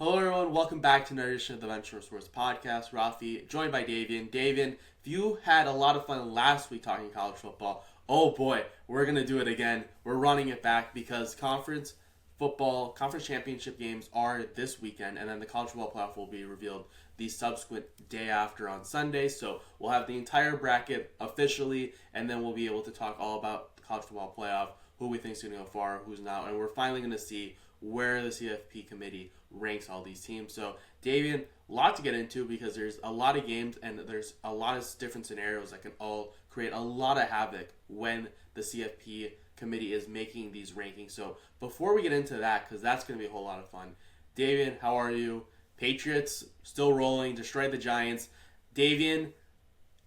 Hello, everyone. Welcome back to another edition of the Benchwarmer Sports Podcast. Raffi, joined by Davian. Davian, if you had a lot of fun last week talking college football, oh boy, we're going to do it again. We're running it back because conference championship games are this weekend, and then the college football playoff will be revealed the subsequent day after on Sunday. So we'll have the entire bracket officially, and then we'll be able to talk all about the college football playoff, who we think is going to go far, who's not, and we're finally going to see where the CFP committee ranks all these teams. So, Davian, a lot to get into because there's a lot of games and there's a lot of different scenarios that can all create a lot of havoc when the CFP committee is making these rankings. So, before we get into that, because that's going to be a whole lot of fun, Davian, how are you? Patriots still rolling, destroyed the Giants. Davian,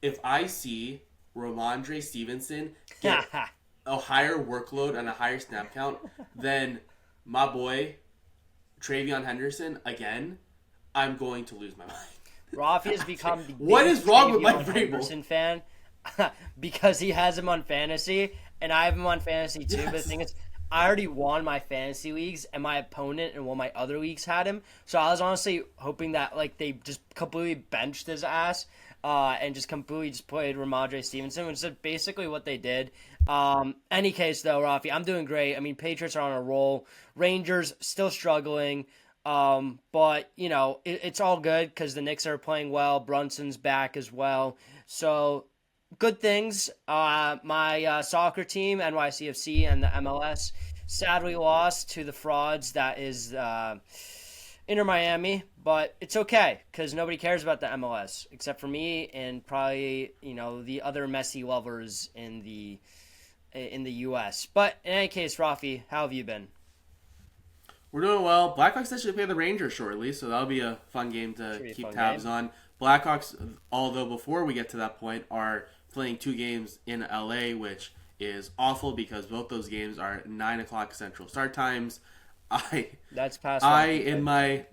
if I see Ramondre Stevenson get a higher workload and a higher snap count than my boy Travion Henderson again, I'm going to lose my mind. Raffi has become the what is wrong with my brain? Henderson fan because he has him on fantasy and I have him on fantasy too. Yes. But the thing is, I already won my fantasy leagues and my opponent and one of my other leagues had him. So I was honestly hoping that they just completely benched his ass and just completely just played Ramondre Stevenson, which is basically what they did. Any case though, Raffi, I'm doing great. I mean, Patriots are on a roll. Rangers still struggling. But it's all good because the Knicks are playing well. Brunson's back as well. So good things. My soccer team, NYCFC and the MLS, sadly lost to the frauds that is Inter Miami, but it's okay because nobody cares about the MLS except for me and probably the other Messi lovers in the U.S. But in any case, Raffi, how have you been? We're doing well. Blackhawks actually play the Rangers shortly, so that'll be a fun game to keep tabs on. Blackhawks, although before we get to that point, are playing 2 games in LA, which is awful because both those games are 9 o'clock Central start times. That's past. In my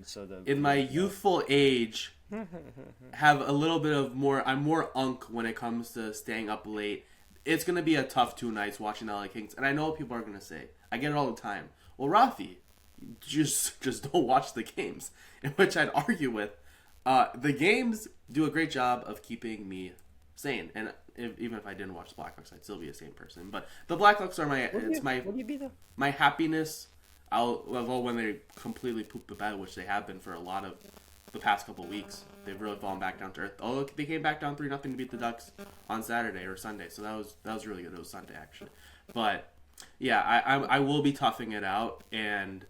youthful age have a little bit of more. I'm more unk when it comes to staying up late. It's gonna be a tough 2 nights watching the LA Kings, and I know what people are gonna say. I get it all the time. Well, Raffi, just don't watch the games. In which I'd argue with, the games do a great job of keeping me sane, and even if I didn't watch the Blackhawks, I'd still be a sane person. But the Blackhawks are my happiness. When they completely poop the bed, which they have been for a lot of the past couple of weeks. They've really fallen back down to earth. Oh, they came back down 3-0 to beat the Ducks on Saturday or Sunday, so that was really good. It was Sunday actually, but yeah, I will be toughing it out, and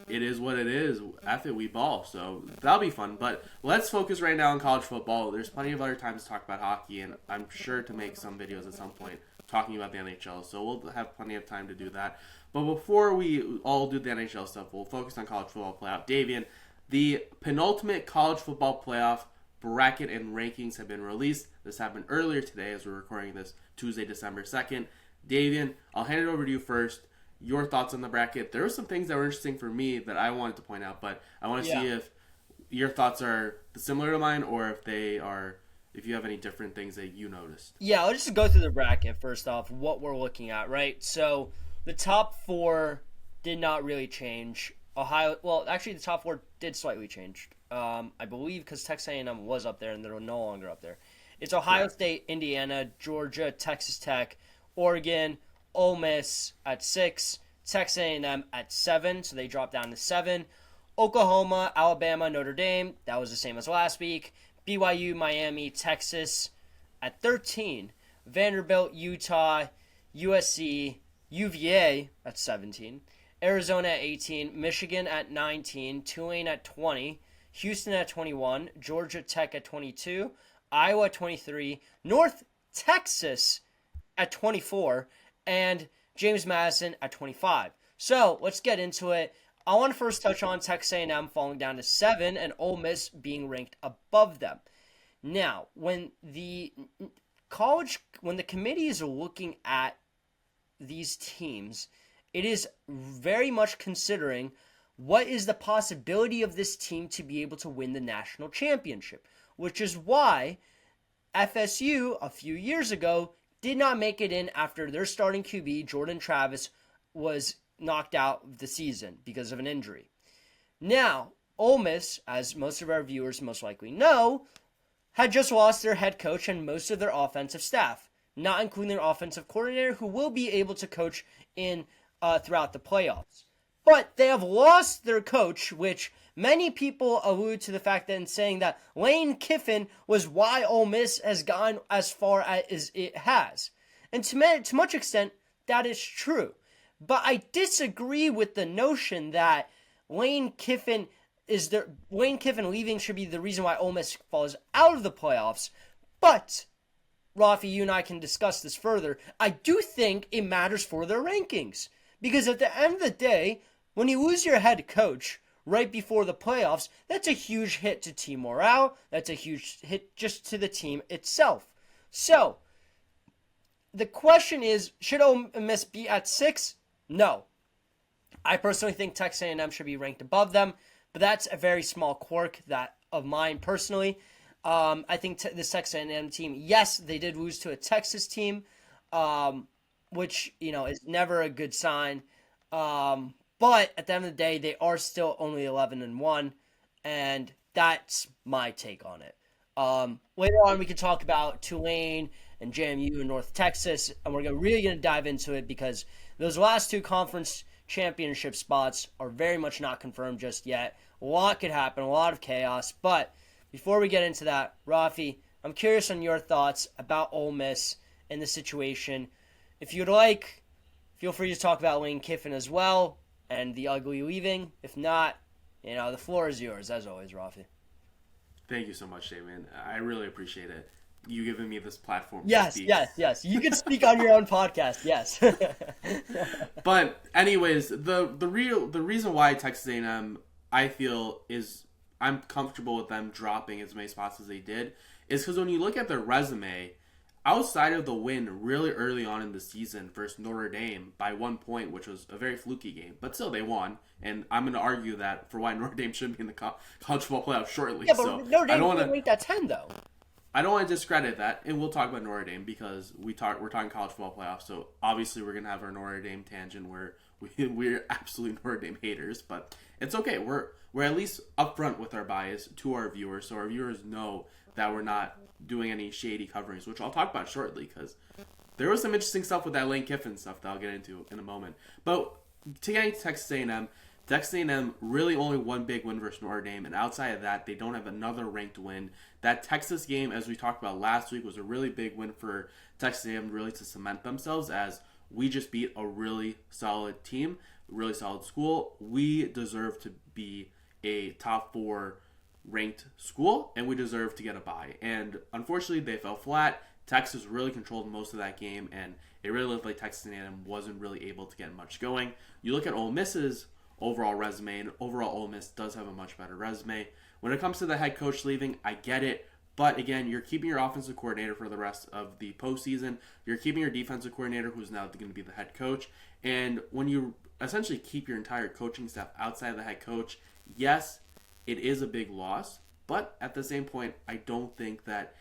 it is what it is. F it, we ball, so that'll be fun. But let's focus right now on college football. There's plenty of other times to talk about hockey, and I'm sure to make some videos at some point talking about the NHL, so we'll have plenty of time to do that. But before we all do the NHL stuff, we'll focus on college football playoff. Davian, the penultimate college football playoff bracket and rankings have been released. This happened earlier today as we're recording this Tuesday, December 2nd. Davian, I'll hand it over to you first. Your thoughts on the bracket. There were some things that were interesting for me that I wanted to point out, but I want to see if your thoughts are similar to mine or if you have any different things that you noticed. Yeah, let's just go through the bracket first off, what we're looking at, right? So the top 4 did not really change. The top 4 did slightly change. I believe because Texas A&M was up there and they're no longer up there. It's Ohio State, Indiana, Georgia, Texas Tech, Oregon, Ole Miss at 6, Texas A&M at 7, so they dropped down to 7. Oklahoma, Alabama, Notre Dame, that was the same as last week. BYU, Miami, Texas at 13. Vanderbilt, Utah, USC, UVA at 17. Arizona at 18. Michigan at 19. Tulane at 20. Houston at 21. Georgia Tech at 22. Iowa at 23. North Texas at 24. And James Madison at 25. So let's get into it. I want to first touch on Texas A&M falling down to 7 and Ole Miss being ranked above them. Now, when the committee is looking at these teams, it is very much considering what is the possibility of this team to be able to win the national championship, which is why FSU a few years ago did not make it in after their starting QB, Jordan Travis, was knocked out of the season because of an injury. Now, Ole Miss, as most of our viewers most likely know, had just lost their head coach and most of their offensive staff, not including their offensive coordinator, who will be able to coach in throughout the playoffs. But they have lost their coach, which many people allude to the fact that in saying that Lane Kiffin was why Ole Miss has gone as far as it has. And to much extent, that is true. But I disagree with the notion that Lane Kiffin leaving should be the reason why Ole Miss falls out of the playoffs. But, Raffi, you and I can discuss this further. I do think it matters for their rankings. Because at the end of the day, when you lose your head coach right before the playoffs, that's a huge hit to team morale. That's a huge hit just to the team itself. So, the question is, should Ole Miss be at 6? No. I personally think Texas A&M should be ranked above them, but that's a very small quirk of mine personally. I think this Texas A&M team, yes, they did lose to a Texas team, which is never a good sign. But at the end of the day, they are still only 11-1, and that's my take on it. Later on, we can talk about Tulane and JMU in North Texas, and we're really going to dive into it because those last 2 conference championship spots are very much not confirmed just yet. A lot could happen, a lot of chaos. But before we get into that, Raffi, I'm curious on your thoughts about Ole Miss and the situation. If you'd like, feel free to talk about Lane Kiffin as well and the ugly leaving. If not, the floor is yours, as always, Raffi. Thank you so much, Davian. I really appreciate it. You giving me this platform to speak. Yes. You can speak on your own podcast, yes. But anyways, the reason why Texas A&M, I feel, I'm comfortable with them dropping as many spots as they did, is because when you look at their resume, outside of the win really early on in the season versus Notre Dame by 1 point, which was a very fluky game, but still they won. And I'm going to argue that for why Notre Dame shouldn't be in the college football playoff shortly. Yeah, but Notre Dame didn't rank that 10, though. I don't want to discredit that, and we'll talk about Notre Dame because we're talking college football playoffs, so obviously we're going to have our Notre Dame tangent where we're absolutely Notre Dame haters, but it's okay. We're at least upfront with our bias to our viewers, so our viewers know that we're not doing any shady coverings, which I'll talk about shortly because there was some interesting stuff with that Lane Kiffin stuff that I'll get into in a moment. But to get into Texas A&M really only one big win versus Notre Dame, and outside of that, they don't have another ranked win. That Texas game, as we talked about last week, was a really big win for Texas A&M really to cement themselves as we just beat a really solid team, a really solid school. We deserve to be a top 4 ranked school, and we deserve to get a bye. And unfortunately, they fell flat. Texas really controlled most of that game, and it really looked like Texas A&M wasn't really able to get much going. You look at Ole Miss's overall resume, and overall Ole Miss does have a much better resume. When it comes to the head coach leaving, I get it. But again, you're keeping your offensive coordinator for the rest of the postseason. You're keeping your defensive coordinator, who's now going to be the head coach. And when you essentially keep your entire coaching staff outside of the head coach, yes, it is a big loss. But at the same point, I don't think that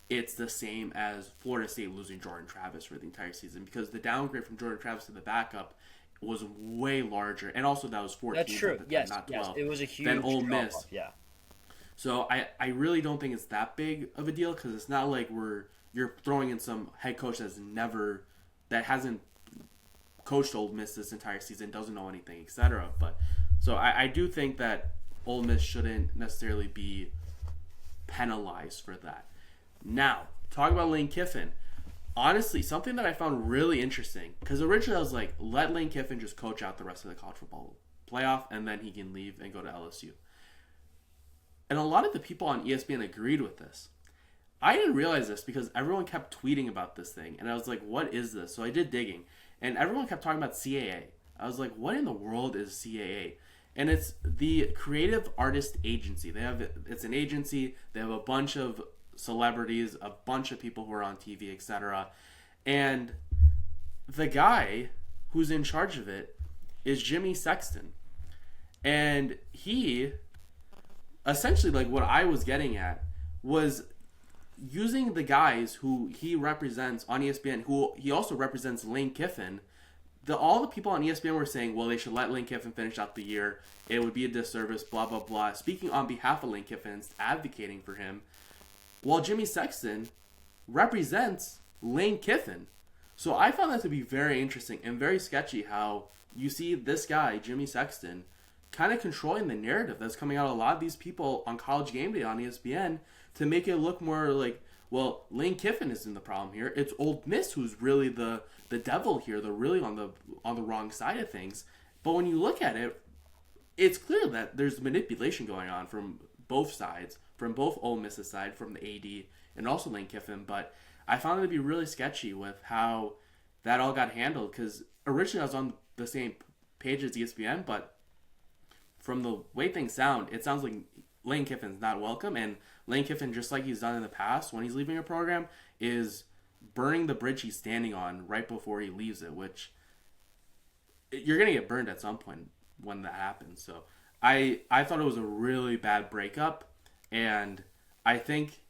it's the same as Florida State losing Jordan Travis for the entire season, because the downgrade from Jordan Travis to the backup was way larger. And also that was 14. That's true. Yes, not 12. Yes. It was a huge then Ole Miss. Yeah. So I really don't think it's that big of a deal, because it's not like you're throwing in some head coach that hasn't coached Ole Miss this entire season, doesn't know anything, etc. But so I do think that Ole Miss shouldn't necessarily be penalized for that. Now, talk about Lane Kiffin. Honestly, something that I found really interesting, because originally I was like, let Lane Kiffin just coach out the rest of the college football playoff, and then he can leave and go to LSU. And a lot of the people on ESPN agreed with this. I didn't realize this because everyone kept tweeting about this thing. And I was like, what is this? So I did digging. And everyone kept talking about CAA. I was like, what in the world is CAA? And it's the Creative Artist Agency. It's an agency. They have a bunch of celebrities, a bunch of people who are on TV, etc. And the guy who's in charge of it is Jimmy Sexton. And he... essentially, like, what I was getting at was using the guys who he represents on ESPN, who he also represents Lane Kiffin, all the people on ESPN were saying, well, they should let Lane Kiffin finish out the year. It would be a disservice, blah, blah, blah. Speaking on behalf of Lane Kiffin, advocating for him, while Jimmy Sexton represents Lane Kiffin. So I found that to be very interesting and very sketchy how you see this guy, Jimmy Sexton, kind of controlling the narrative that's coming out of a lot of these people on College Game Day on ESPN to make it look more like, well, Lane Kiffin isn't the problem here. It's Ole Miss who's really the devil here. They're really on the wrong side of things. But when you look at it, it's clear that there's manipulation going on from both sides, from both Ole Miss's side, from the AD, and also Lane Kiffin. But I found it to be really sketchy with how that all got handled, because originally I was on the same page as ESPN, but from the way things sound, it sounds like Lane Kiffin's not welcome, and Lane Kiffin, just like he's done in the past when he's leaving a program, is burning the bridge he's standing on right before he leaves it, which you're going to get burned at some point when that happens. So I thought it was a really bad breakup, and I think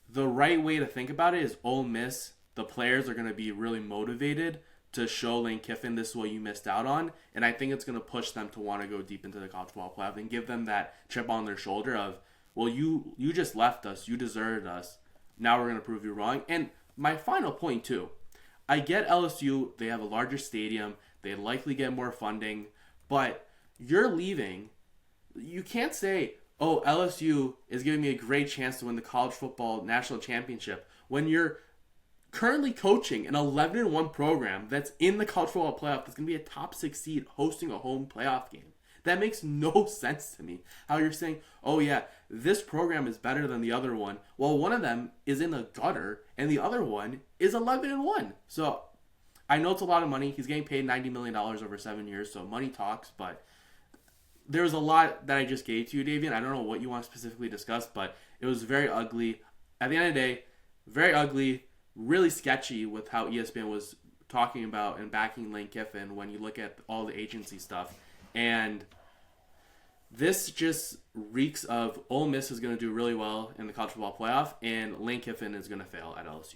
the right way to think about it is Ole Miss, the players are going to be really motivated to show Lane Kiffin this is what you missed out on, and I think it's going to push them to want to go deep into the college football playoff and give them that chip on their shoulder of, well, you just left us, you deserted us, now we're going to prove you wrong. And my final point too, I get LSU, they have a larger stadium, they likely get more funding, but you're leaving. You can't say, oh, LSU is giving me a great chance to win the college football national championship when you're currently coaching an 11-1 program that's in the college football playoff that's going to be a top 6 seed hosting a home playoff game. That makes no sense to me. How you're saying, oh yeah, this program is better than the other one. Well, one of them is in the gutter and the other one is 11-1. So I know it's a lot of money. He's getting paid $90 million over 7 years, so money talks, but there's a lot that I just gave to you, Davian. I don't know what you want to specifically discuss, but it was very ugly. At the end of the day, very ugly, really sketchy with how ESPN was talking about and backing Lane Kiffin when you look at all the agency stuff. And this just reeks of Ole Miss is going to do really well in the college football playoff, and Lane Kiffin is going to fail at LSU.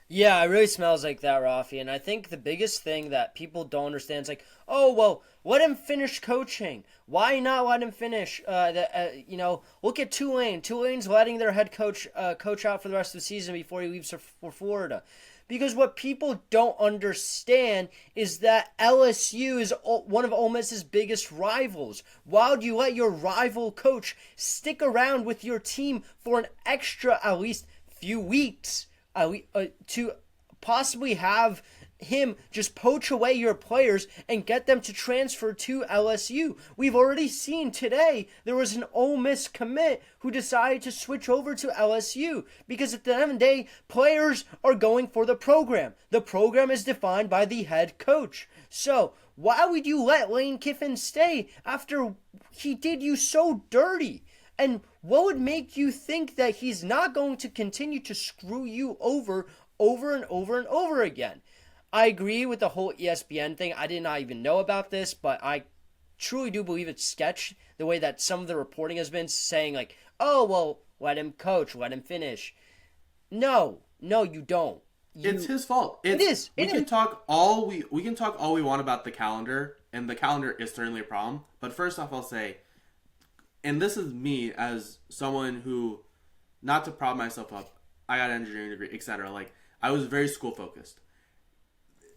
Yeah, it really smells like that, Raffi. And I think the biggest thing that people don't understand is like, oh, well, let him finish coaching. Why not let him finish? Look at Tulane. Tulane's letting their head coach coach out for the rest of the season before he leaves for Florida. Because what people don't understand is that LSU is one of Ole Miss's biggest rivals. Why would you let your rival coach stick around with your team for an extra, at least, few weeks? To possibly have him just poach away your players and get them to transfer to LSU. We've already seen today there was an Ole Miss commit who decided to switch over to LSU because at the end of the day, players are going for the program. The program is defined by the head coach. So why would you let Lane Kiffin stay after he did you so dirty? And what would make you think that he's not going to continue to screw you over and over again? I agree with the whole ESPN thing. I did not even know about this, but I truly do believe it's sketch, the way that some of the reporting has been saying like, oh, well, let him coach, let him finish. No, you don't. It's his fault. It is. We can talk all we want about the calendar, and the calendar is certainly a problem. But first off, I'll say, and this is me as someone who, not to prop myself up, I got an engineering degree, etc. Like, I was very school focused.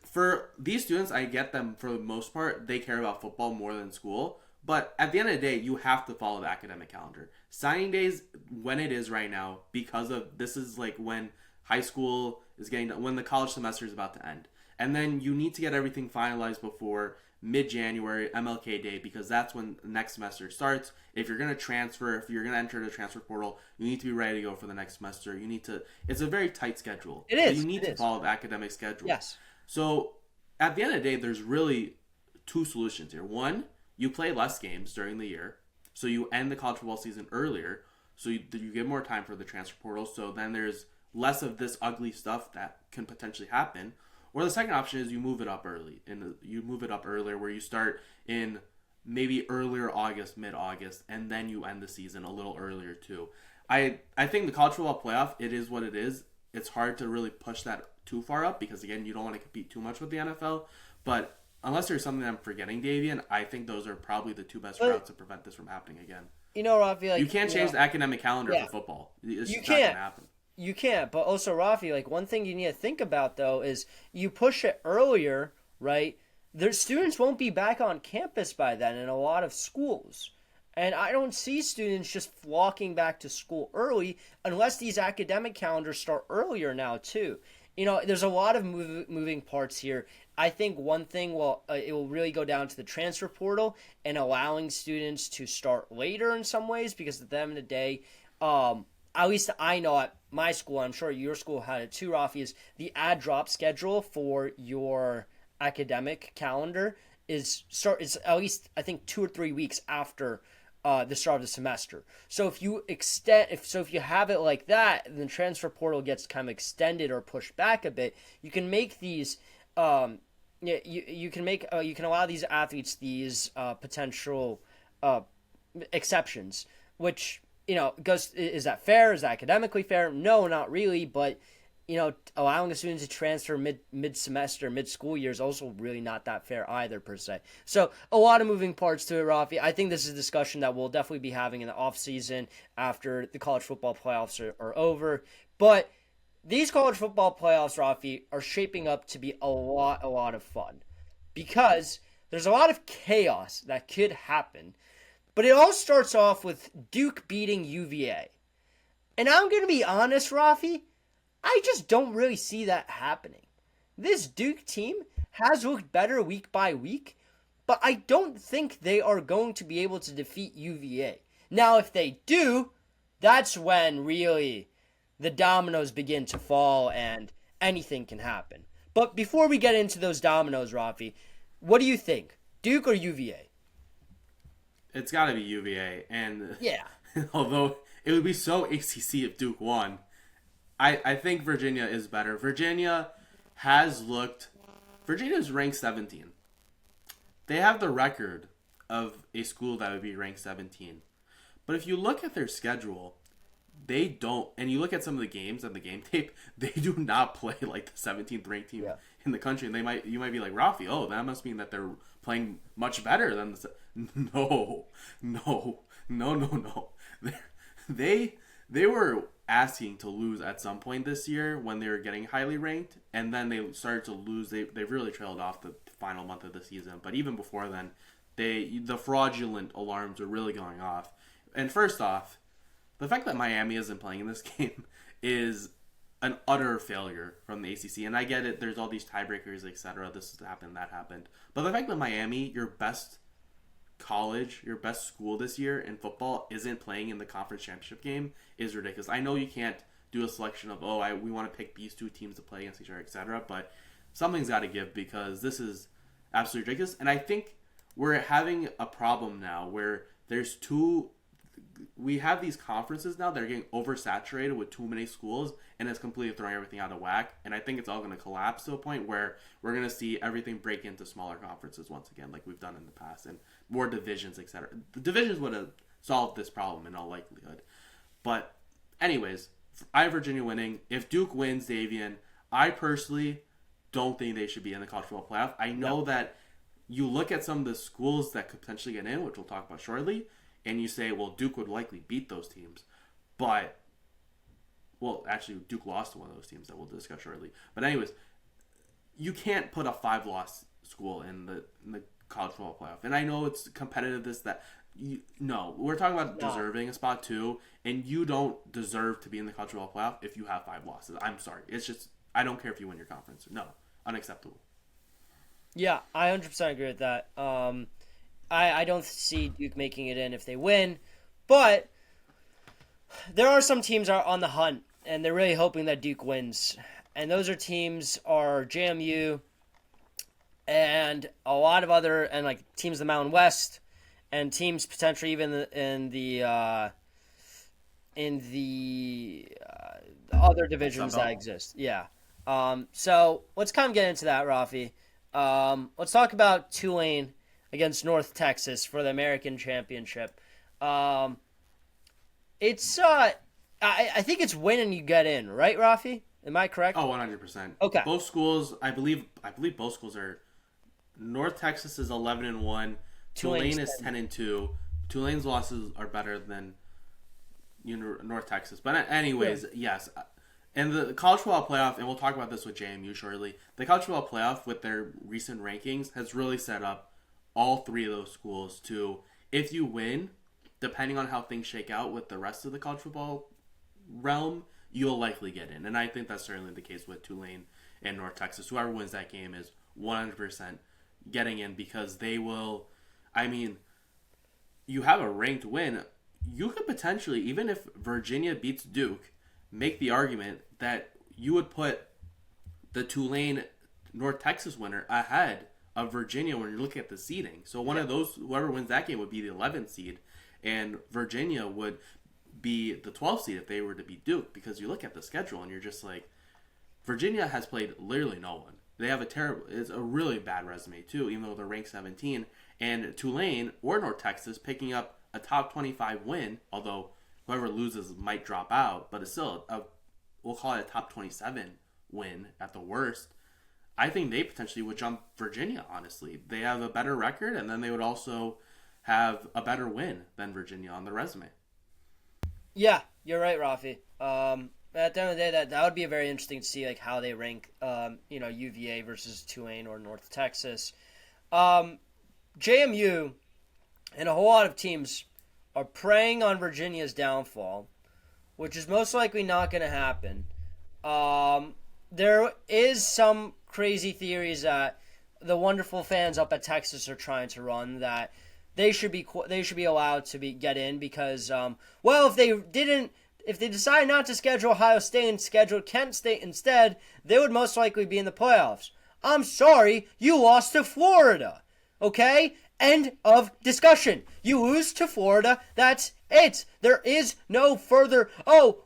For these students, I get them for the most part, they care about football more than school. But at the end of the day, you have to follow the academic calendar. Signing days, when it is right now, because of this is like when high school is getting done, when the college semester is about to end. And then you need to get everything finalized before mid-January, MLK Day, because that's when the next semester starts. If you're going to transfer, if you're going to enter the transfer portal, you need to be ready to go for the next semester. You need to, it's a very tight schedule. It is. You need to follow the academic schedule. Yes. So at the end of the day, there's really two solutions here. One, you play less games during the year, so you end the college football season earlier, so you get more time for the transfer portal, so then there's less of this ugly stuff that can potentially happen. Or the second option is you move it up early, and you move it up earlier where you start in maybe earlier August, mid-August, and then you end the season a little earlier too. I think the college football playoff, it is what it is. It's hard to really push that too far up because, again, you don't want to compete too much with the NFL. But unless there's something I'm forgetting, Davian, I think those are probably the two best routes to prevent this from happening again. Rafi, you can't change the academic calendar for football. It's just not going to happen. You can't. But also, Rafi, one thing you need to think about, though, is you push it earlier, right? Their students won't be back on campus by then in a lot of schools. And I don't see students just flocking back to school early unless these academic calendars start earlier now, too. There's a lot of moving parts here. I think one thing it will really go down to the transfer portal and allowing students to start later in some ways, because at the end of the day, at least I know at my school, I'm sure your school had it too, Rafi, is the add drop schedule for your academic calendar is at least, I think, 2 or 3 weeks after the start of the semester. So if you have it like that, and the transfer portal gets kind of extended or pushed back a bit, you can make these you can allow these athletes these potential exceptions, which is that fair? Is that academically fair? No, not really. But allowing a student to transfer mid-semester, mid-school year is also really not that fair either, per se. So a lot of moving parts to it, Rafi. I think this is a discussion that we'll definitely be having in the offseason after the college football playoffs are over. But these college football playoffs, Rafi, are shaping up to be a lot of fun, because there's a lot of chaos that could happen. But it all starts off with Duke beating UVA. And I'm going to be honest, Rafi, I just don't really see that happening. This Duke team has looked better week by week, but I don't think they are going to be able to defeat UVA. Now, if they do, that's when really the dominoes begin to fall and anything can happen. But before we get into those dominoes, Rafi, what do you think? Duke or UVA? It's got to be UVA. And yeah, although it would be so ACC if Duke won, I think Virginia is better. Virginia's ranked 17. They have the record of a school that would be ranked 17. But if you look at their schedule, they don't, and you look at some of the games on the game tape, they do not play like the 17th ranked team in the country. And you might be like, Rafi, oh, that must mean that they're playing much better than No. They were asking to lose at some point this year when they were getting highly ranked, and then they started to lose. They really trailed off the final month of the season. But even before then, the fraudulent alarms were really going off. And first off, the fact that Miami isn't playing in this game is an utter failure from the ACC. And I get it, there's all these tiebreakers, etc. This happened, that happened. But the fact that Miami, your best college, your best school this year in football, isn't playing in the conference championship game is ridiculous. I know you can't do a selection of, we want to pick these two teams to play against each other, etc. But something's got to give, because this is absolutely ridiculous. And I think we're having a problem now where we have these conferences now that are getting oversaturated with too many schools, and it's completely throwing everything out of whack. And I think it's all going to collapse to a point where we're going to see everything break into smaller conferences once again, like we've done in the past, and more divisions, etc. The divisions would have solved this problem in all likelihood. But anyways, I have Virginia winning. If Duke wins, Davian, I personally don't think they should be in the college football playoff. I know that you look at some of the schools that could potentially get in, which we'll talk about shortly, and you say, well, Duke would likely beat those teams. But, well, actually, Duke lost to one of those teams that we'll discuss shortly. But anyways, you can't put a 5-loss school in the college football playoff. And I know it's competitive, we're talking about deserving a spot too, and you don't deserve to be in the college football playoff if you have 5 losses. I'm sorry. It's just, I don't care if you win your conference. No, unacceptable. Yeah, I 100% agree with that. I don't see Duke making it in if they win, but there are some teams are on the hunt, and they're really hoping that Duke wins. And those teams are JMU and a lot of other, and like teams of the Mountain West, and teams potentially even in the other divisions that exist. Yeah. So let's kind of get into that, Rafi. Let's talk about Tulane against North Texas for the American Championship. It's I think it's win and you get in, right, Rafi? Am I correct? Oh, 100%. Okay. Both schools, I believe both schools are North Texas is 11-1. Tulane is 10-2. Tulane's losses are better than North Texas. But anyways, yes. And the college football playoff, and we'll talk about this with JMU shortly, the college football playoff with their recent rankings has really set up all three of those schools to, if you win, depending on how things shake out with the rest of the college football realm, you'll likely get in. And I think that's certainly the case with Tulane and North Texas. Whoever wins that game is 100% getting in because they will, I mean, you have a ranked win. You could potentially, even if Virginia beats Duke, make the argument that you would put the Tulane North Texas winner ahead of Virginia when you're looking at the seeding. So one of those, whoever wins that game would be the 11th seed, and Virginia would be the 12th seed if they were to beat Duke, because you look at the schedule and you're just like, Virginia has played literally no one. They have it's a really bad resume too, even though they're ranked 17. And Tulane or North Texas picking up a top 25 win, although whoever loses might drop out, but it's still we'll call it a top 27 win at the worst. I think they potentially would jump Virginia, honestly. They have a better record, and then they would also have a better win than Virginia on the resume. Yeah, you're right, Raffi. At the end of the day, that would be very interesting to see like how they rank, UVA versus Tulane or North Texas. JMU and a whole lot of teams are preying on Virginia's downfall, which is most likely not going to happen. There is some crazy theories that the wonderful fans up at Texas are trying to run that they should be allowed to get in because if they decide not to schedule Ohio State and schedule Kent State instead, they would most likely be in the playoffs. I'm sorry, you lost to Florida. Okay? End of discussion. You lose to Florida, that's it. There is no further,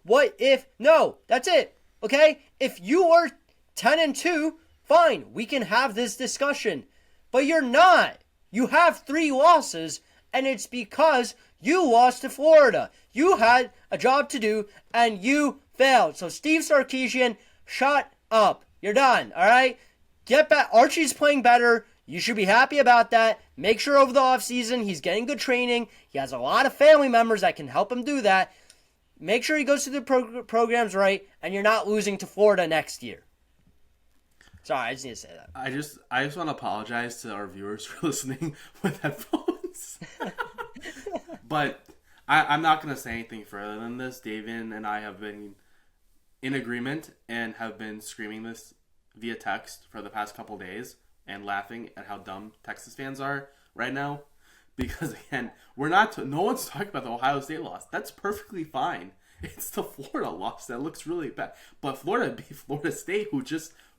what if, no. That's it. Okay? If you are 10-2, fine, we can have this discussion. But you're not. You have 3 losses, and it's because you lost to Florida. You had a job to do, and you failed. So Steve Sarkisian, shut up. You're done, all right? Get back. Archie's playing better. You should be happy about that. Make sure over the offseason he's getting good training. He has a lot of family members that can help him do that. Make sure he goes through the programs right, and you're not losing to Florida next year. Sorry, I just need to say that. I just want to apologize to our viewers for listening with headphones. But I'm not going to say anything further than this. Davian and I have been in agreement and have been screaming this via text for the past couple days and laughing at how dumb Texas fans are right now. Because, again, no one's talking about the Ohio State loss. That's perfectly fine. It's the Florida loss that looks really bad. But Florida beat Florida State,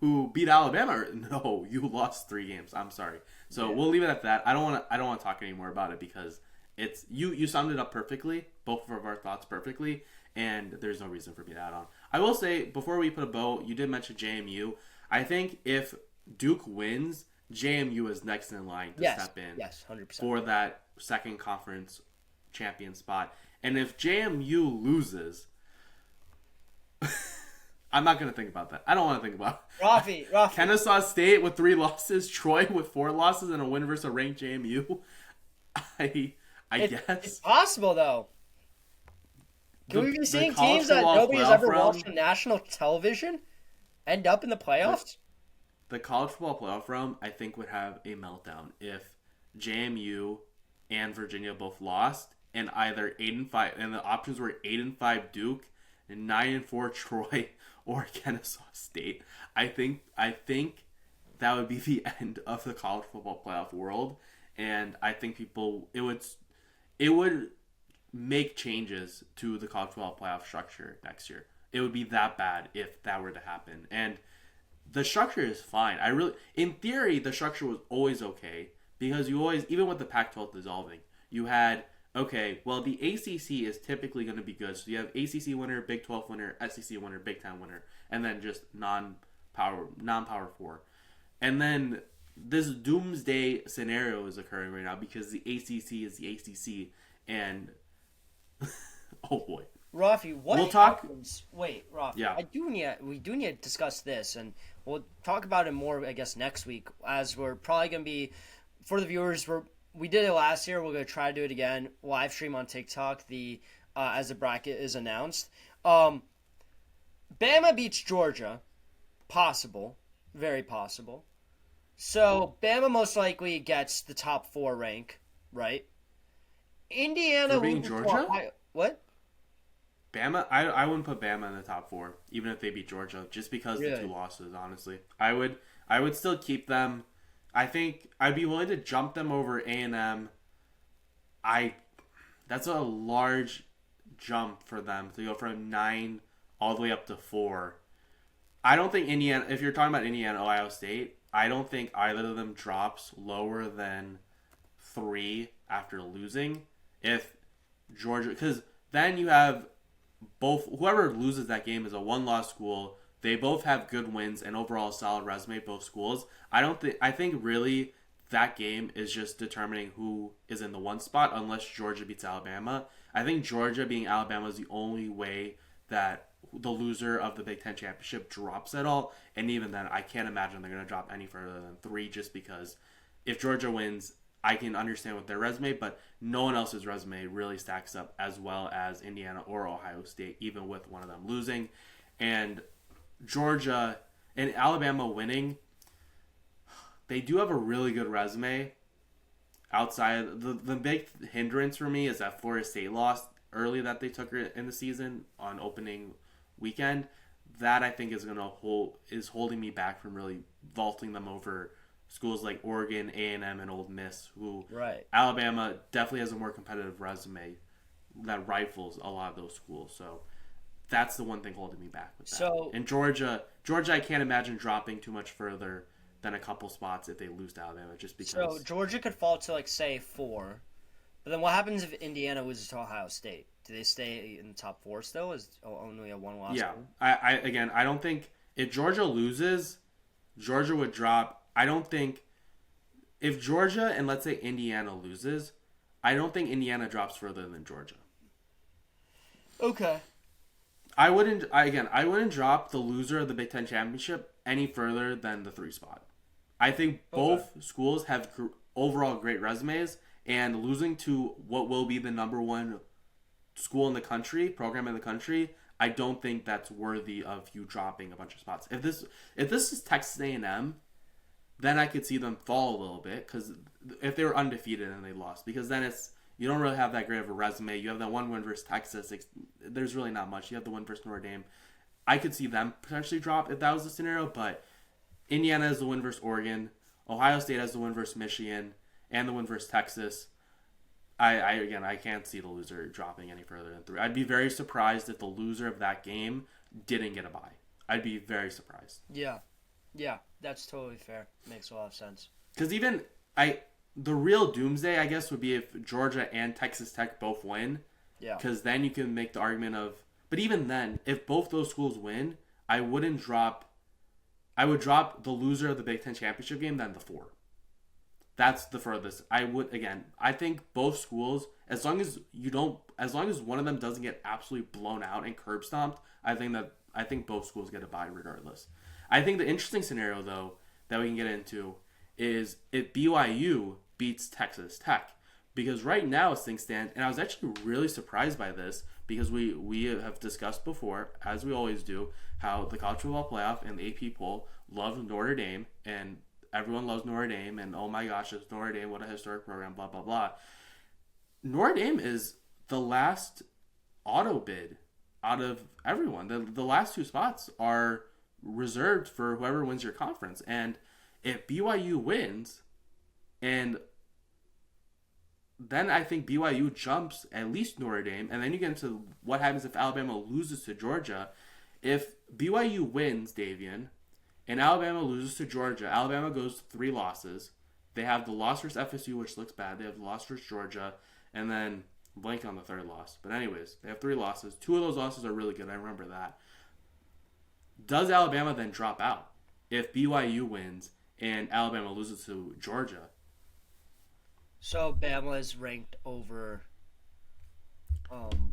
who beat Alabama. No, you lost 3 games. I'm sorry. So We'll leave it at that. I don't want to talk anymore about it because it's you summed it up perfectly, both of our thoughts perfectly, and there's no reason for me to add on. I will say, before we put a bow, you did mention JMU. I think if Duke wins, JMU is next in line to step in 100%. For that second conference champion spot. And if JMU loses, I'm not going to think about that. I don't want to think about it. Raffi. Kennesaw State with 3 losses, Troy with 4 losses, and a win versus a ranked JMU. I guess. It's possible, though. Can we be seeing teams that nobody has ever watched on national television end up in the playoffs? The college football playoff round, I think, would have a meltdown if JMU and Virginia both lost, and either 8-5, and the options were 8-5 Duke and 9-4 Troy or Kennesaw State. I think that would be the end of the college football playoff world, and I think it would make changes to the college football playoff structure next year. It would be that bad if that were to happen, and the structure is fine. In theory, the structure was always okay because you always, even with the Pac-12 dissolving, you had, okay, well, the ACC is typically going to be good. So you have ACC winner, Big 12 winner, SEC winner, Big 10 winner, and then just non-power 4. And then this doomsday scenario is occurring right now because the ACC is the ACC, and oh boy, Raffi, what happens? Wait, Raffi. Yeah. We do need to discuss this, and we'll talk about it more, I guess, next week, as we're probably going to be, for the viewers, we did it last year. We're going to try to do it again. Live stream on TikTok, as the bracket is announced. Bama beats Georgia. Possible. Very possible. So, Bama most likely gets the top 4 rank, right? Indiana... For being Georgia? What? Bama, I wouldn't put Bama in the top 4, even if they beat Georgia, just because the 2 losses. Honestly, I would still keep them. I think I'd be willing to jump them over A&M. That's a large jump for them to go from 9 all the way up to 4. I don't think Indiana. If you're talking about Indiana, Ohio State, I don't think either of them drops lower than 3 after losing. If Georgia, because then you have both, whoever loses that game is a 1-loss school. They both have good wins and overall solid resume, both schools. I think really that game is just determining who is in the 1 spot unless Georgia beats Alabama. I think Georgia beating Alabama is the only way that the loser of the Big Ten Championship drops at all. And even then, I can't imagine they're going to drop any further than 3 just because if Georgia wins, I can understand with their resume, but no one else's resume really stacks up as well as Indiana or Ohio State, even with one of them losing. And Georgia and Alabama winning, they do have a really good resume. Outside, the big hindrance for me is that Florida State lost early that they took in the season on opening weekend. That I think is holding me back from really vaulting them over schools like Oregon, A&M, and Ole Miss, who Alabama definitely has a more competitive resume that rifles a lot of those schools. So that's the one thing holding me back with that. So, and Georgia, I can't imagine dropping too much further than a couple spots if they lose to Alabama, just because. So Georgia could fall to say 4, but then what happens if Indiana loses to Ohio State? Do they stay in the top 4 still? Is only a 1-loss? Yeah, I don't think if Georgia loses, Georgia would drop. I don't think if Georgia and let's say Indiana loses, I don't think Indiana drops further than Georgia. Okay. I wouldn't drop the loser of the Big Ten Championship any further than the 3 spot. I think both schools have overall great resumes, and losing to what will be the number 1 school in the country, program in the country, I don't think that's worthy of you dropping a bunch of spots. If this is Texas A&M, then I could see them fall a little bit, because if they were undefeated and they lost, because then you don't really have that great of a resume. You have that 1 win versus Texas. There's really not much. You have the win versus Notre Dame. I could see them potentially drop if that was the scenario, but Indiana has the win versus Oregon. Ohio State has the win versus Michigan and the win versus Texas. I can't see the loser dropping any further than 3. I'd be very surprised if the loser of that game didn't get a bye. I'd be very surprised. Yeah, that's totally fair. Makes a lot of sense. Because the real doomsday, I guess, would be if Georgia and Texas Tech both win. Yeah. Because then you can make the argument of... But even then, if both those schools win, I would drop the loser of the Big Ten Championship game than the 4. That's the furthest. I think both schools, as long as one of them doesn't get absolutely blown out and curb stomped, I think both schools get a bye regardless. I think the interesting scenario, though, that we can get into is if BYU beats Texas Tech. Because right now, as things stand, and I was actually really surprised by this, because we have discussed before, as we always do, how the College Football Playoff and the AP poll love Notre Dame, and everyone loves Notre Dame, and oh my gosh, it's Notre Dame, what a historic program, blah, blah, blah. Notre Dame is the last auto bid out of everyone. The last 2 spots are reserved for whoever wins your conference. And if BYU wins, and then I think BYU jumps at least Notre Dame, and then you get into what happens if Alabama loses to Georgia. If BYU wins, Davian, and Alabama loses to Georgia, Alabama goes to 3 losses. They have the loss versus FSU, which looks bad. They have the loss versus Georgia, and then blank on the 3rd loss. But anyways, they have 3 losses. 2 of those losses are really good. I remember that. Does Alabama then drop out if BYU wins and Alabama loses to Georgia? So Bama is ranked over...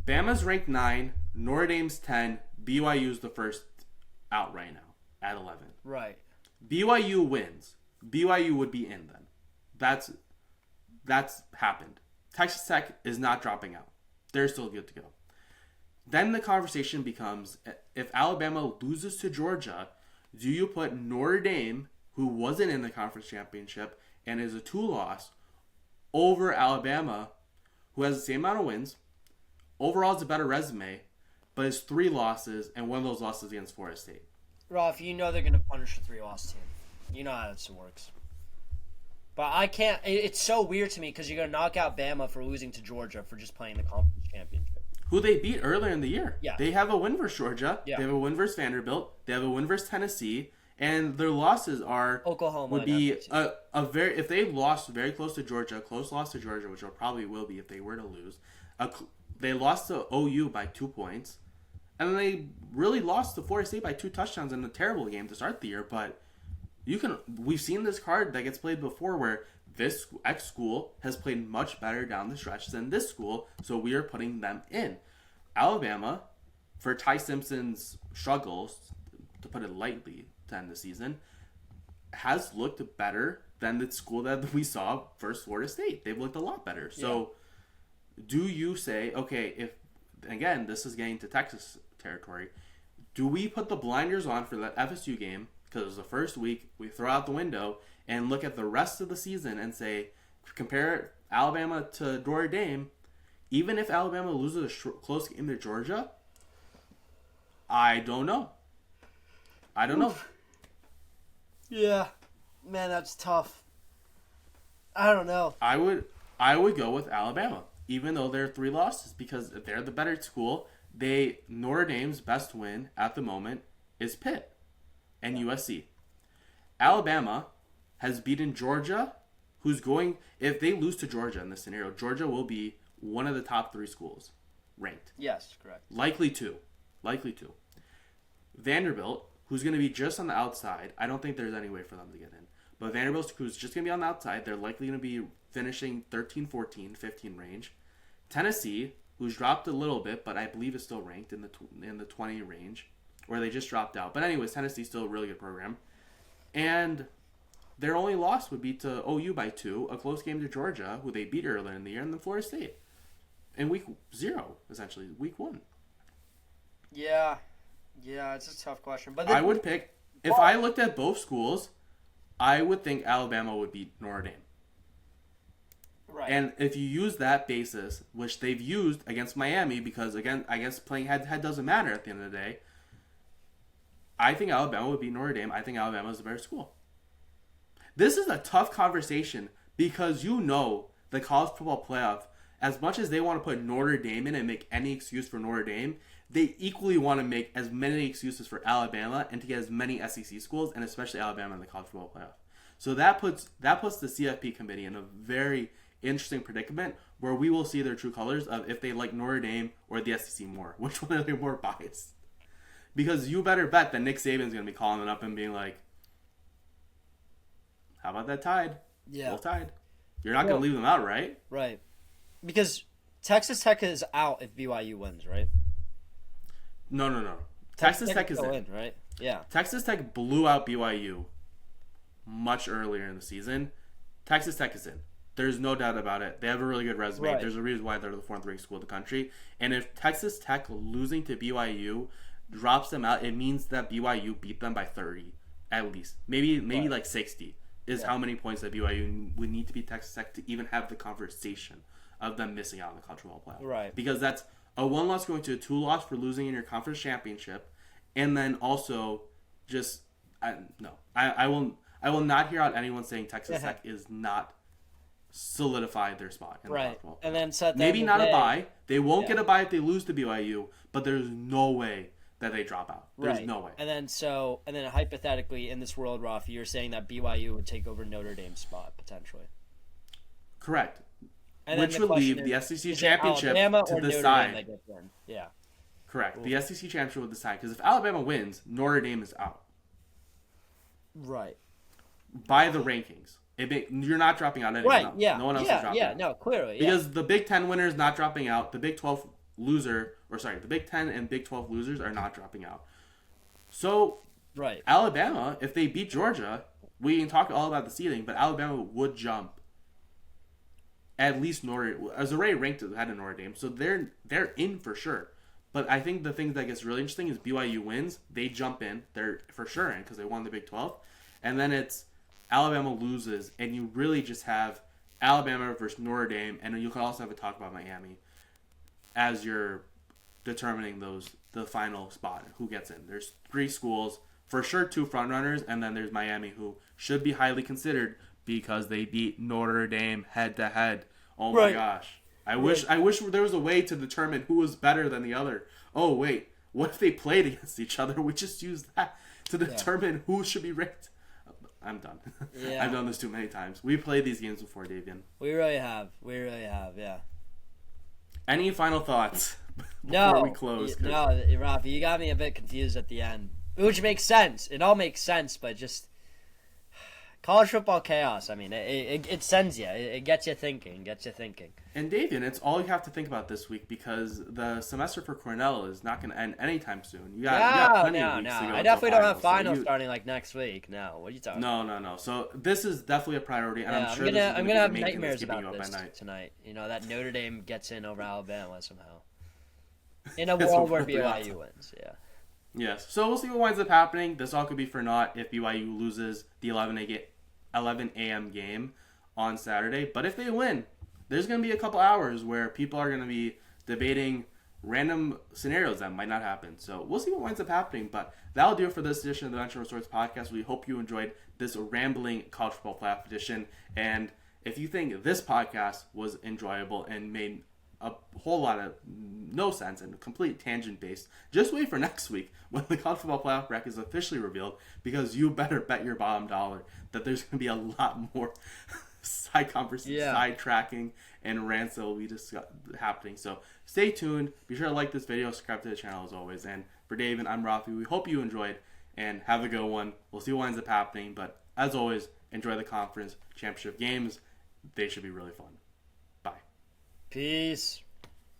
Bama's ranked 9. Notre Dame's 10. BYU's the first out right now at 11. Right. BYU wins. BYU would be in then. That's happened. Texas Tech is not dropping out. They're still good to go. Then the conversation becomes, if Alabama loses to Georgia, do you put Notre Dame, who wasn't in the conference championship and is a 2-loss, over Alabama, who has the same amount of wins, overall has a better resume, but has 3 losses, and one of those losses against Florida State? Ralph, you know they're going to punish a 3-loss team. You know how this works. But I can't. It's so weird to me because you're going to knock out Bama for losing to Georgia for just playing the conference championship. Who they beat earlier in the year. Yeah. They have a win versus Georgia. Yeah. They have a win versus Vanderbilt. They have a win versus Tennessee. And their losses are Oklahoma would be a very, if they lost very close to Georgia, a close loss to Georgia, which it probably will be if they were to lose. They lost to OU by 2 points. And then they really lost to Florida State by 2 touchdowns in a terrible game to start the year. But we've seen this card that gets played before where this X school has played much better down the stretch than this school, so we are putting them in. Alabama, for Ty Simpson's struggles, to put it lightly, to end the season, has looked better than the school that we saw versus Florida State. They've looked a lot better. So do you say, okay, if, again, this is getting to Texas territory, do we put the blinders on for that FSU game, because it was the first week, we throw out the window, and look at the rest of the season and say, compare Alabama to Notre Dame, even if Alabama loses a close game to Georgia, I don't know. Yeah. Man, that's tough. I don't know. I would go with Alabama, even though they're 3 losses, because if they're the better school, Notre Dame's best win at the moment is Pitt and USC. Alabama has beaten Georgia, if they lose to Georgia in this scenario, Georgia will be one of the top 3 schools ranked. Yes, correct. Likely two. Vanderbilt, who's going to be just on the outside, I don't think there's any way for them to get in. But Vanderbilt, who's just going to be on the outside, they're likely going to be finishing 13, 14, 15 range. Tennessee, who's dropped a little bit, but I believe is still ranked in the 20 range, or they just dropped out. But anyways, Tennessee's still a really good program. And their only loss would be to OU by 2, a close game to Georgia, who they beat earlier in the year, and then Florida State. In week 0, essentially, week 1. Yeah, it's a tough question. But I would pick, if I looked at both schools, I would think Alabama would beat Notre Dame. Right. And if you use that basis, which they've used against Miami, because, again, I guess playing head-to-head doesn't matter at the end of the day, I think Alabama would beat Notre Dame. I think Alabama is a better school. This is a tough conversation because the college football playoff, as much as they want to put Notre Dame in and make any excuse for Notre Dame, they equally want to make as many excuses for Alabama and to get as many SEC schools, and especially Alabama in the college football playoff. So that puts the CFP committee in a very interesting predicament where we will see their true colors of if they like Notre Dame or the SEC more. Which one are they more biased? Because you better bet that Nick Saban's going to be calling it up and being like, how about that Tide? Yeah. Both tied. You're not going to leave them out, right? Right. Because Texas Tech is out if BYU wins, right? No. Texas Tech is in, right? Yeah. Texas Tech blew out BYU much earlier in the season. Texas Tech is in. There's no doubt about it. They have a really good resume. Right. There's a reason why they're the 4th ranked school in the country. And if Texas Tech losing to BYU drops them out, it means that BYU beat them by 30 at least. Maybe like 60 is how many points that BYU would need to beat Texas Tech to even have the conversation of them missing out on the college football playoff. Right. Because that's a 1 loss going to a 2 loss for losing in your conference championship, and then also just I will not hear out anyone saying Texas Tech is not solidified their spot in the college football playoff. And then set maybe not a bye. They won't get a bye if they lose to BYU, but there's no way that they drop out. There's no way. And then hypothetically in this world, Raffi, you're saying that BYU would take over Notre Dame's spot potentially. Correct. And which would leave the SEC championship to decide. Yeah. Correct. Cool. The SEC championship would decide, because if Alabama wins, Notre Dame is out. Right. By the rankings. You're not dropping out anyone else. Yeah. No one else is dropping out. No, clearly. Because the Big Ten winner is not dropping out. The Big 12 the Big 10 and Big 12 losers are not dropping out. So, right. Alabama, if they beat Georgia, we can talk all about the seeding, but Alabama would jump at least as already ranked ahead of Notre Dame, so they're in for sure. But I think the thing that gets really interesting is BYU wins, they jump in, they're for sure in because they won the Big 12, and then it's Alabama loses, and you really just have Alabama versus Notre Dame, and you can also have a talk about Miami as you're determining the final spot, who gets in. There's 3 schools, for sure 2 frontrunners, and then there's Miami, who should be highly considered because they beat Notre Dame head-to-head. Oh my gosh. I wish there was a way to determine who was better than the other. Oh, wait. What if they played against each other? We just use that to determine who should be ranked. I'm done. Yeah. I've done this too many times. We played these games before, Davian. We really have, yeah. Any final thoughts before we close? No, Raffi, you got me a bit confused at the end. Which makes sense. It all makes sense, but just college football chaos. I mean, it sends you. It gets you thinking. And Davian, it's all you have to think about this week because the semester for Cornell is not going to end anytime soon. You got plenty of weeks to go. I definitely don't have finals starting like next week. No, what are you talking about? No. So this is definitely a priority, and I'm sure I'm gonna have nightmares about this tonight. You know that Notre Dame gets in over Alabama somehow. In a world where BYU wins, yeah. Yes. So we'll see what winds up happening. This all could be for naught if BYU loses the 11 a.m. game on Saturday. But if they win, there's going to be a couple hours where people are going to be debating random scenarios that might not happen. So we'll see what winds up happening. But that'll do it for this edition of the Benchwarmer Sports Podcast. We hope you enjoyed this rambling college football playoff edition. And if you think this podcast was enjoyable and made a whole lot of no sense and complete tangent based, just wait for next week when the college football playoff bracket is officially revealed, because you better bet your bottom dollar that there's going to be a lot more side conversations, side tracking, and rants that will be happening. So stay tuned. Be sure to like this video, subscribe to the channel as always. And for Dave and I'm Raffi, we hope you enjoyed and have a good one. We'll see what ends up happening, but as always, enjoy the conference championship games. They should be really fun. Bye. Peace.